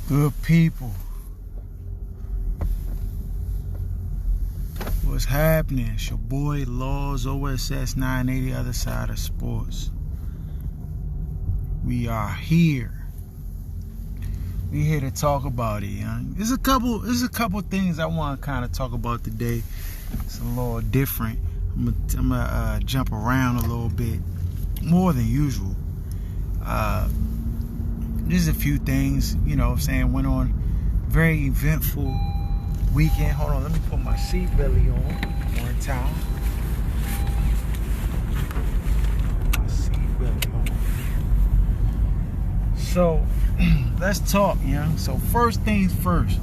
Good people, what's happening? It's your boy Laws, OSS 980, other side of sports. We are here. We here to talk about it, young. There's a couple things I want to kind of talk about today. It's a little different. I'm gonna jump around a little bit more than usual. Just a few things, you know what I'm saying, went on very eventful weekend. Hold on, let me put my seat belly on one time. My seat belly on. So, let's talk, young. So, first things first.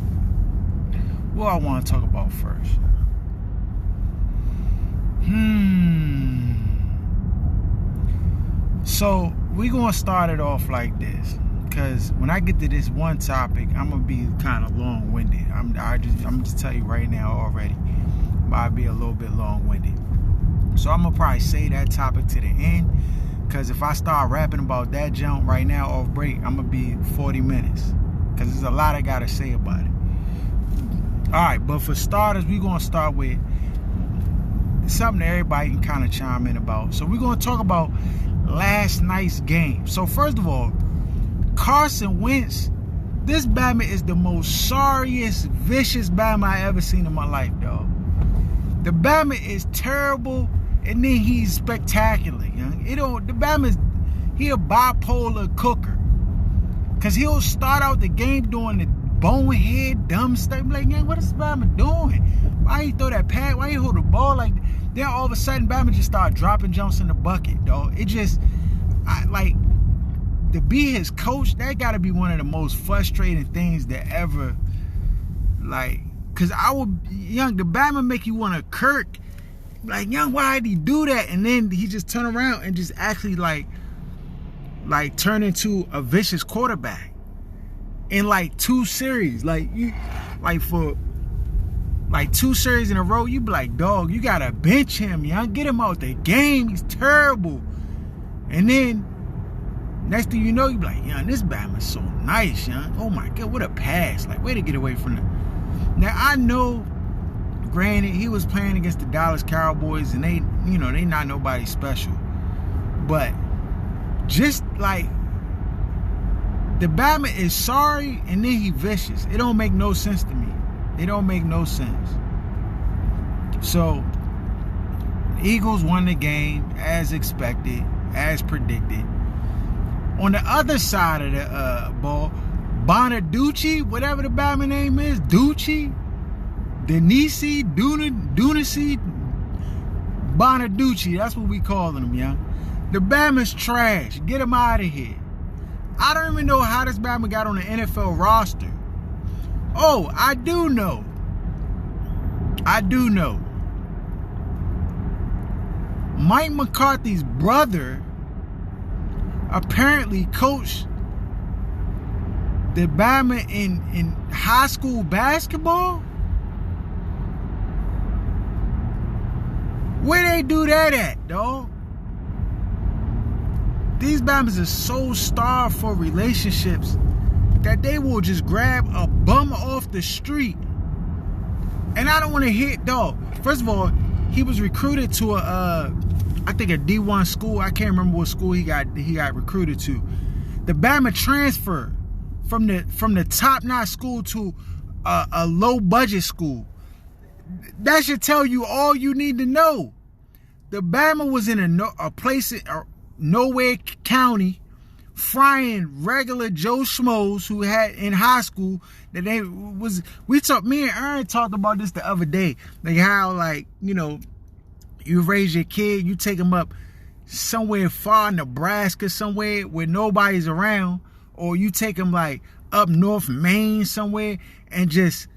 What I want to talk about first? So, we're going to start it off like this. Because when I get to this one topic, I'm going to be kind of long-winded. I'm just telling you right now already. I'll be a little bit long-winded. So I'm going to probably say that topic to the end. Because if I start rapping about that jump right now off break, I'm going to be 40 minutes. Because there's a lot I got to say about it. Alright, but for starters, we're going to start with something that everybody can kind of chime in about. So we're going to talk about last night's game. So first of all, Carson Wentz, this Batman is the most sorriest, vicious Batman I ever seen in my life, dog. The Batman is terrible, and then he's spectacular, young. The Batman's, he a bipolar cooker. Cause he'll start out the game doing the bonehead, dumb stuff. I'm like, young, what is Batman doing? Why he throw that pass? Why he hold the ball like that? Then all of a sudden, Batman just start dropping jumps in the bucket, dog. It just, to be his coach, that got to be one of the most frustrating things that ever, because the Batman make you want to Kirk, young, why did he do that? And then he just turn around and just actually, turn into a vicious quarterback in, 2 series. For 2 series in a row, you be like, dog, you got to bench him, young. Get him out the game. He's terrible. And then, next thing you know, you be like, yeah, this Batman's so nice, young. Oh my God, what a pass. Way to get away from them. Now, I know, granted, he was playing against the Dallas Cowboys, and they not nobody special. But, just the Batman is sorry, and then he vicious. It don't make no sense to me. It don't make no sense. So, Eagles won the game, as expected, as predicted. On the other side of the ball, Bonaducci, whatever the Batman name is, Ducci, Denisi, Dunacy, Bonaducci, that's what we calling him, young. The Batman's trash. Get him out of here. I don't even know how this Batman got on the NFL roster. Oh, I do know. Mike McCarthy's brother apparently coached the Bama in high school basketball. Where they do that at, dog? These Bamas are so starved for relationships that they will just grab a bum off the street. And I don't want to hit, dog. First of all, he was recruited to I think a D1 school. I can't remember what school he got recruited to. The Bama transferred from the top-notch school to a low-budget school. That should tell you all you need to know. The Bama was in a place in nowhere county, frying regular Joe Schmoes who had in high school that me and Aaron talked about this the other day. How you raise your kid, you take him up somewhere far, Nebraska, somewhere where nobody's around, or you take him up north Maine somewhere and just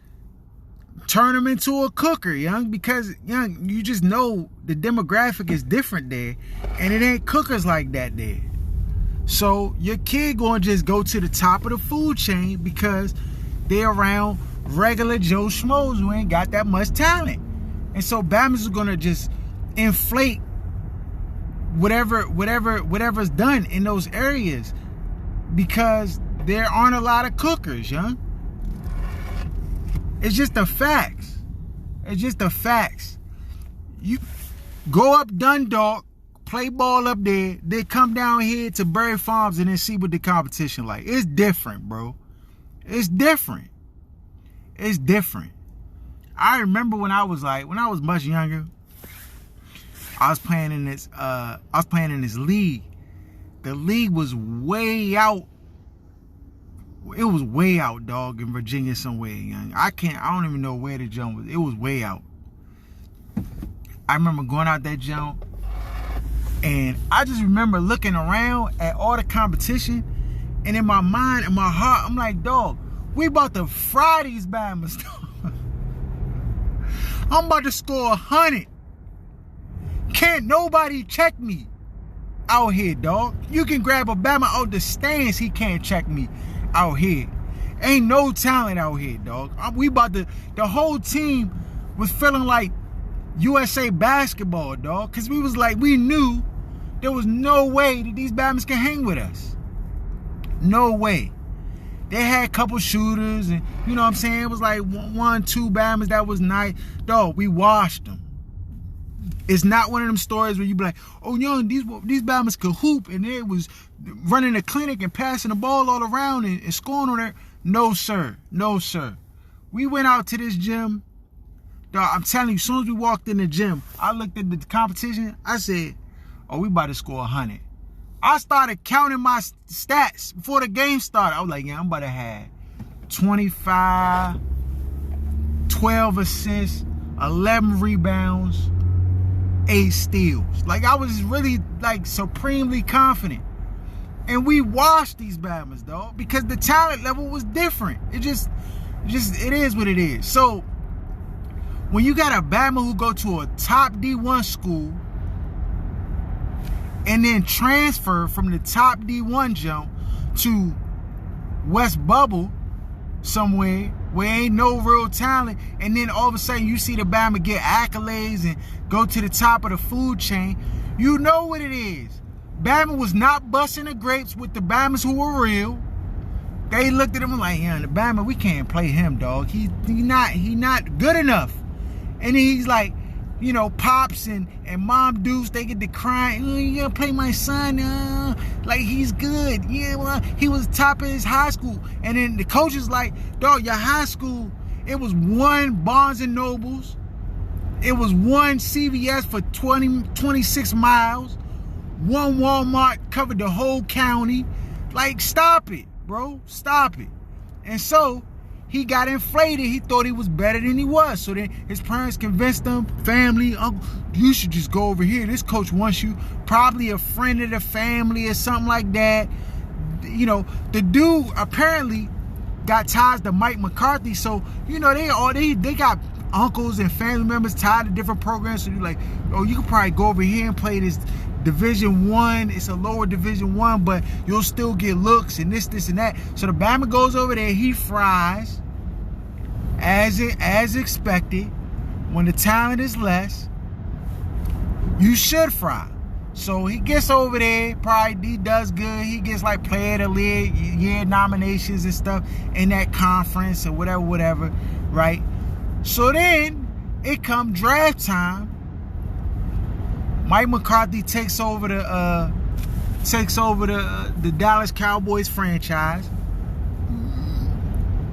turn him into a cooker, young, because young, you just know the demographic is different there, and it ain't cookers like that there. So your kid gonna just go to the top of the food chain because they're around regular Joe Schmoes who ain't got that much talent. And so Bama's are gonna just inflate whatever's done in those areas because there aren't a lot of cookers, young. It's just the facts. It's just the facts. You go up Dundalk, play ball up there, then come down here to Berry Farms and then see what the competition like. It's different, bro. It's different. It's different. I remember when I was much younger, I was playing in this league. The league was way out. It was way out, dog, in Virginia somewhere, young. I don't even know where the jump was. It was way out. I remember going out that jump, and I just remember looking around at all the competition, and in my mind, in my heart, I'm like, dog, we about to fry these Bamas. I'm about to score 100. Can't nobody check me out here, dog. You can grab a Bama out the stands, he can't check me out here. Ain't no talent out here, dog. The whole team was feeling like USA basketball, dog, because we knew there was no way that these Bamas can hang with us. No way. They had a couple shooters, and you know what I'm saying? It was like 1, 2 Bamas that was nice. Dog, we washed them. It's not one of them stories where you be like, oh, young, these Bamas could hoop, and they was running a clinic and passing the ball all around and scoring on there. No, sir. No, sir. We went out to this gym. Dog, I'm telling you, as soon as we walked in the gym, I looked at the competition. I said, oh, we about to score 100. I started counting my stats before the game started. I was like, yeah, I'm about to have 25, 12 assists, 11 rebounds, 8 steals. Like, I was really, like, supremely confident. And we washed these Bamas, dog, because the talent level was different. It is what it is. So, when you got a Bama who go to a top D1 school and then transfer from the top D1 jump to West Bubble somewhere where ain't no real talent, and then all of a sudden you see the Bama get accolades and go to the top of the food chain, you know what it is. Bama was not busting the grapes with the Bamas who were real. They looked at him like, yeah, the Bama, we can't play him, dog. He not good enough. And then he's like, you know, Pops and Mom Deuce, they get to crying, oh, you gonna play my son? Like, he's good. Yeah, well, he was top of his high school. And then the coach is like, dog, your high school, it was 1 Barnes & Nobles. It was 1 CVS for 26 miles. 1 Walmart covered the whole county. Like, stop it, bro. Stop it. And so he got inflated. He thought he was better than he was. So then his parents convinced him, family, uncle, you should just go over here. This coach wants you. Probably a friend of the family or something like that. You know, the dude apparently got ties to Mike McCarthy. So, you know, they got uncles and family members tied to different programs. So you're like, oh, you could probably go over here and play this Division 1. It's a lower Division 1, but you'll still get looks and this and that. So the Bama goes over there, he fries as expected. When the talent is less, you should fry. So he gets over there, probably he does good. He gets like player of the year nominations and stuff in that conference or whatever, right? So then it come draft time. Mike McCarthy takes over the Dallas Cowboys franchise.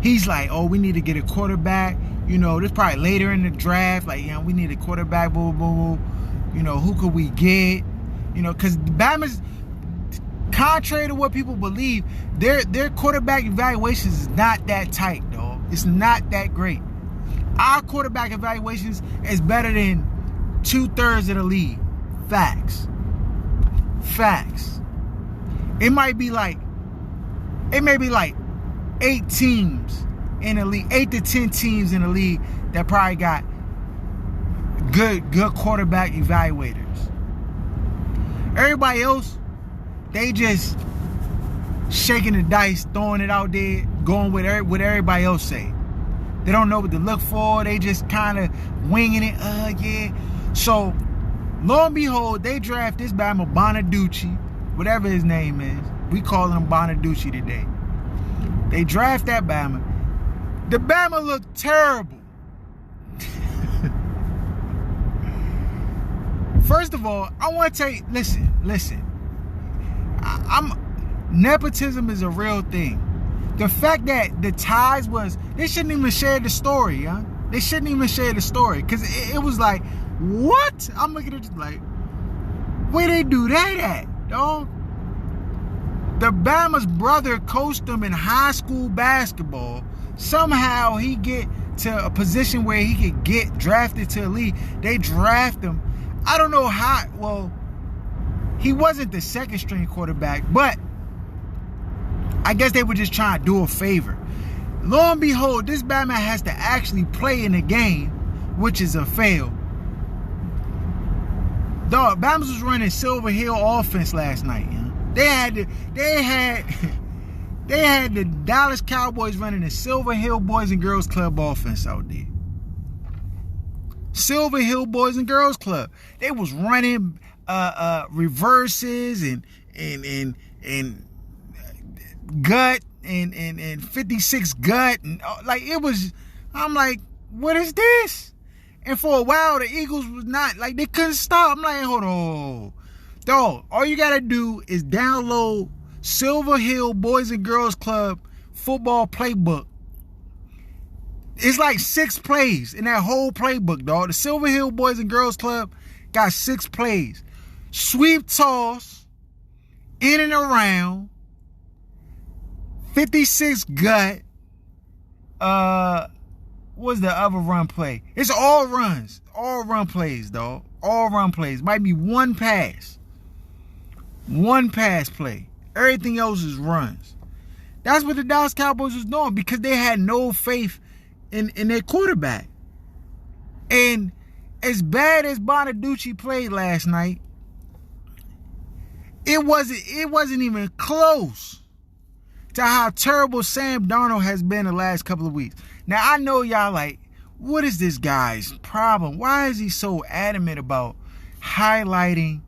He's like, oh, we need to get a quarterback. You know, this probably later in the draft. Like, you know, we need a quarterback. Boo, boo, boo. You know, who could we get? You know, because Bama's, contrary to what people believe, their quarterback evaluations is not that tight, dog. It's not that great. Our quarterback evaluations is better than 2/3 of the league. Facts. It may be like 8 teams in the league, 8 to 10 teams in the league that probably got good quarterback evaluators. Everybody else, they just shaking the dice, throwing it out there, going with what everybody else say. They don't know what to look for. They just kind of winging it. Yeah. So, lo and behold, they draft this Bama Bonaducci, whatever his name is. We calling him Bonaducci today. They draft that Bama. The Bama looked terrible. First of all, I want to tell you, listen. Nepotism is a real thing. The fact that the ties was, they shouldn't even share the story, huh? They shouldn't even share the story. Because it was like, what? I'm looking at it like, where they do that at, dog? The Bama's brother coached him in high school basketball. Somehow he get to a position where he could get drafted to the league. They draft him. I don't know how. Well, he wasn't the second string quarterback, but I guess they were just trying to do a favor. Lo and behold, this Bama has to actually play in the game, which is a fail. Dog, Bama was running Silver Hill offense last night. You know? They had the Dallas Cowboys running the Silver Hill Boys and Girls Club offense out there. Silver Hill Boys and Girls Club. They was running reverses and gut and 56 gut and like it was. I'm like, what is this? And for a while, the Eagles was not like they couldn't stop. I'm like, hold on, dog. All you gotta do is download Silver Hill Boys and Girls Club football playbook. It's like 6 plays in that whole playbook, dog. The Silver Hill Boys and Girls Club got 6 plays. Sweep toss, in and around, 56 gut. What's the other run play? It's all runs. All run plays, dog. All run plays. Might be one pass. One pass play. Everything else is runs. That's what the Dallas Cowboys was doing because they had no faith in their quarterback. And as bad as Bonaducci played last night, it wasn't even close to how terrible Sam Darnold has been the last couple of weeks. Now, I know y'all like, what is this guy's problem? Why is he so adamant about highlighting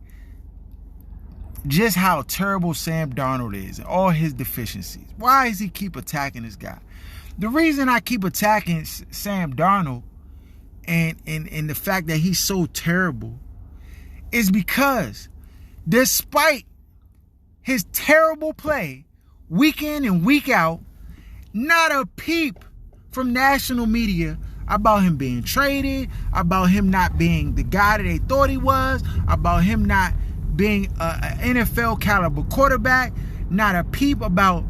just how terrible Sam Darnold is and all his deficiencies? Why does he keep attacking this guy? The reason I keep attacking Sam Darnold and the fact that he's so terrible is because despite his terrible play week in and week out, not a peep from national media about him being traded, about him not being the guy that they thought he was, about him not being an NFL caliber quarterback, not a peep about,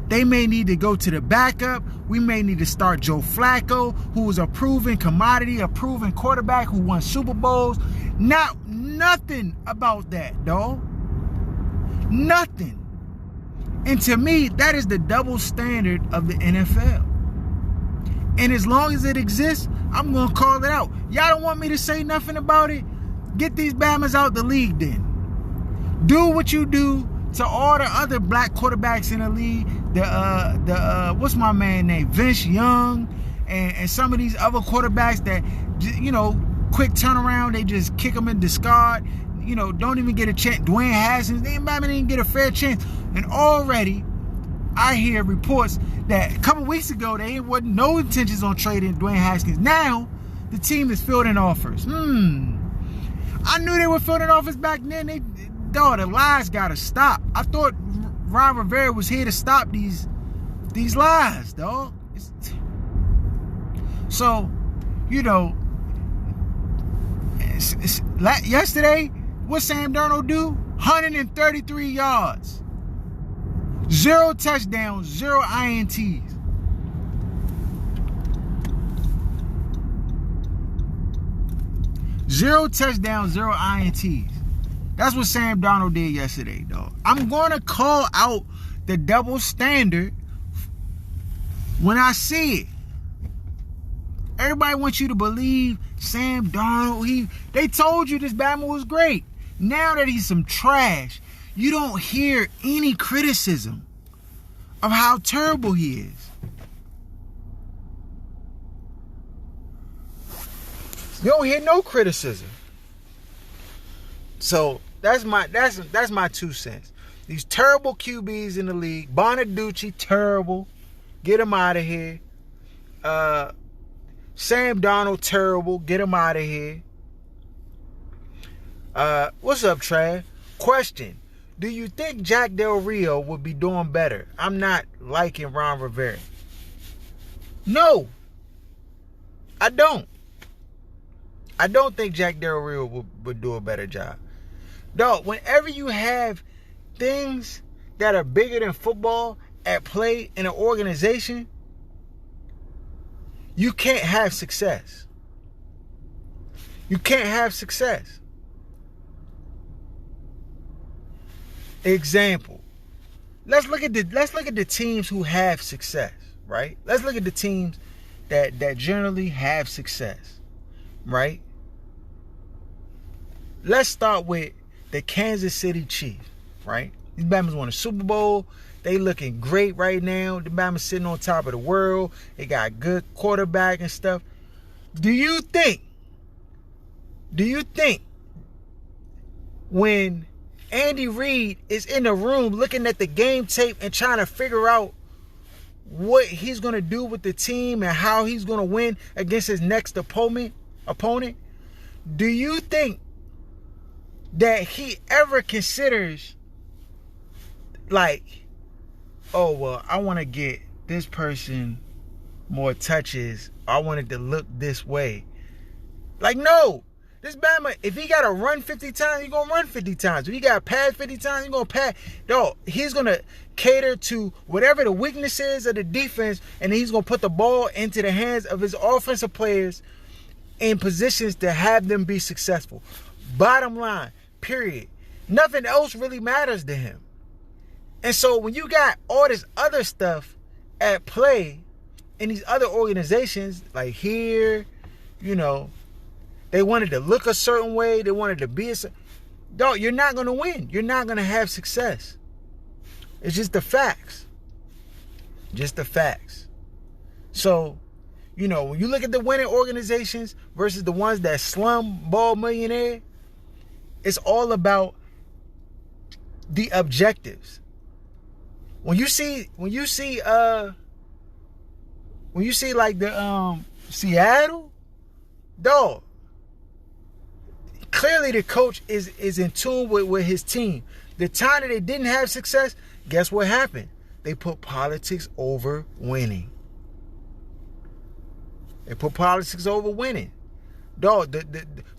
they may need to go to the backup. We may need to start Joe Flacco, who is a proven commodity, a proven quarterback who won Super Bowls. Nothing about that, dog. Nothing. And to me, that is the double standard of the NFL. And as long as it exists, I'm going to call it out. Y'all don't want me to say nothing about it? Get these Bamas out the league then. Do what you do to all the other black quarterbacks in the league. What's my man name? Vince Young and some of these other quarterbacks that, quick turnaround, they just kick them and discard. Don't even get a chance. Dwayne Haskins, they didn't get a fair chance. And already, I hear reports that a couple weeks ago, there wasn't no intentions on trading Dwayne Haskins. Now, the team is fielding offers. I knew they were fielding offers back then. The lies got to stop. I thought Ron Rivera was here to stop these lies, dog. So, yesterday, what Sam Darnold do? 133 yards. 0 touchdowns, 0 INTs. Zero touchdowns, 0 INTs. That's what Sam Darnold did yesterday, dog. I'm going to call out the double standard when I see it. Everybody wants you to believe Sam Darnold. They told you this Bama was great. Now that he's some trash, you don't hear any criticism of how terrible he is. You don't hear no criticism. So that's my 2 cents. These terrible QBs in the league. Bonaducci, terrible. Get him out of here. Sam Darnold, terrible. Get him out of here. What's up, Trav? Question. Do you think Jack Del Rio would be doing better? I'm not liking Ron Rivera. No. I don't. I don't think Jack Del Rio would do a better job. Dog, whenever you have things that are bigger than football at play in an organization, you can't have success. You can't have success. Example. Let's look at the teams who have success, right? Let's look at the teams that generally have success, right? Let's start with the Kansas City Chiefs, right? These Bama's won a Super Bowl. They looking great right now. The Bama's sitting on top of the world. They got a good quarterback and stuff. Do you think when Andy Reid is in the room looking at the game tape and trying to figure out what he's going to do with the team and how he's going to win against his next opponent, do you think that he ever considers like, oh, well, I want to get this person more touches. I want it to look this way. Like, no. This Bama, if he got to run 50 times, he's going to run 50 times. If he got to pass 50 times, he's going to pass. No, he's going to cater to whatever the weakness is of the defense, and he's going to put the ball into the hands of his offensive players in positions to have them be successful. Bottom line, period. Nothing else really matters to him. And so when you got all this other stuff at play in these other organizations, like here, you know, they wanted to look a certain way. They wanted to be a certain... Dog, you're not going to win. You're not going to have success. It's just the facts. Just the facts. So, you know, when you look at the winning organizations versus the ones that slum ball millionaire, it's all about the objectives. When you see like the Seattle, dog, clearly the coach is in tune with his team. The time that they didn't have success, guess what happened? They put politics over winning. They put politics over winning. Dog,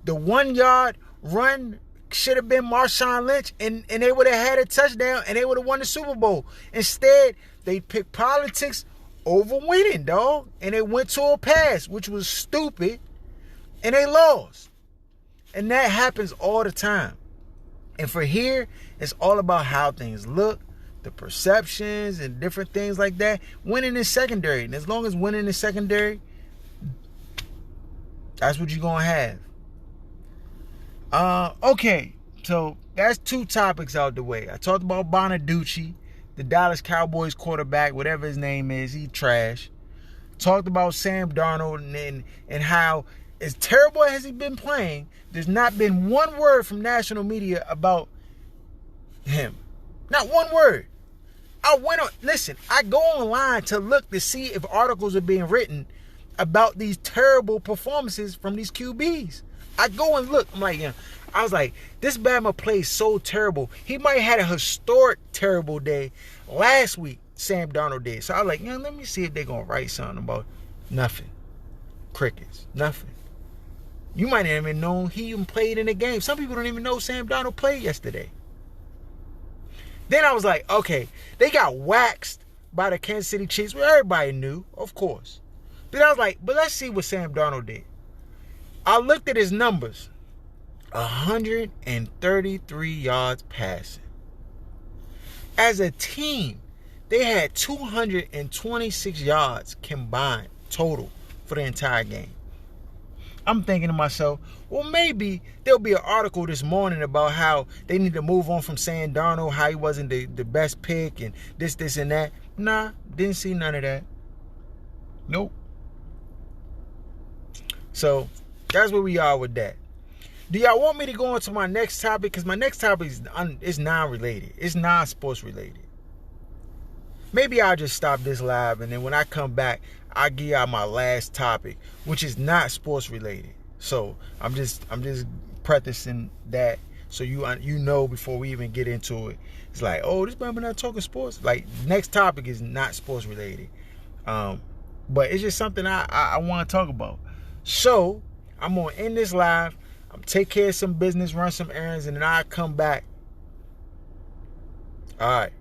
the 1 yard run should have been Marshawn Lynch, and they would have had a touchdown, and they would have won the Super Bowl. Instead, they picked politics over winning, dog. And they went to a pass, which was stupid, and they lost. And that happens all the time. And for here, it's all about how things look, the perceptions, and different things like that. Winning is secondary. And as long as winning is secondary, that's what you're going to have. Okay, so that's 2 topics out the way. I talked about Bonaducci, the Dallas Cowboys quarterback, whatever his name is, he trash. Talked about Sam Darnold and how, as terrible as he's been playing, there's not been one word from national media about him. Not one word. I go online to look to see if articles are being written about these terrible performances from these QBs. I go and look. I'm like, I was like, this Bama plays so terrible. He might have had a historic terrible day last week. Sam Darnold did. So I was like, let me see if they're gonna write something about nothing. Crickets, nothing. You might not even know he even played in the game. Some people don't even know Sam Darnold played yesterday. Then I was like, okay, they got waxed by the Kansas City Chiefs. Well, everybody knew, of course. Then I was like, but let's see what Sam Darnold did. I looked at his numbers. 133 yards passing. As a team, they had 226 yards combined total for the entire game. I'm thinking to myself, well, maybe there'll be an article this morning about how they need to move on from Sam Darnold, how he wasn't the best pick, and this, and that. Nah, didn't see none of that. Nope. So, that's where we are with that. Do y'all want me to go into my next topic? Because my next topic is non-related. It's non-sports related. Maybe I'll just stop this live, and then when I come back, I'll give y'all my last topic, which is not sports related. So I'm just prefacing that so you know before we even get into it. It's like, oh, this brother not talking sports. Like, next topic is not sports related, but it's just something I want to talk about. So I'm gonna end this live. I'm take care of some business, run some errands, and then I'll come back. All right.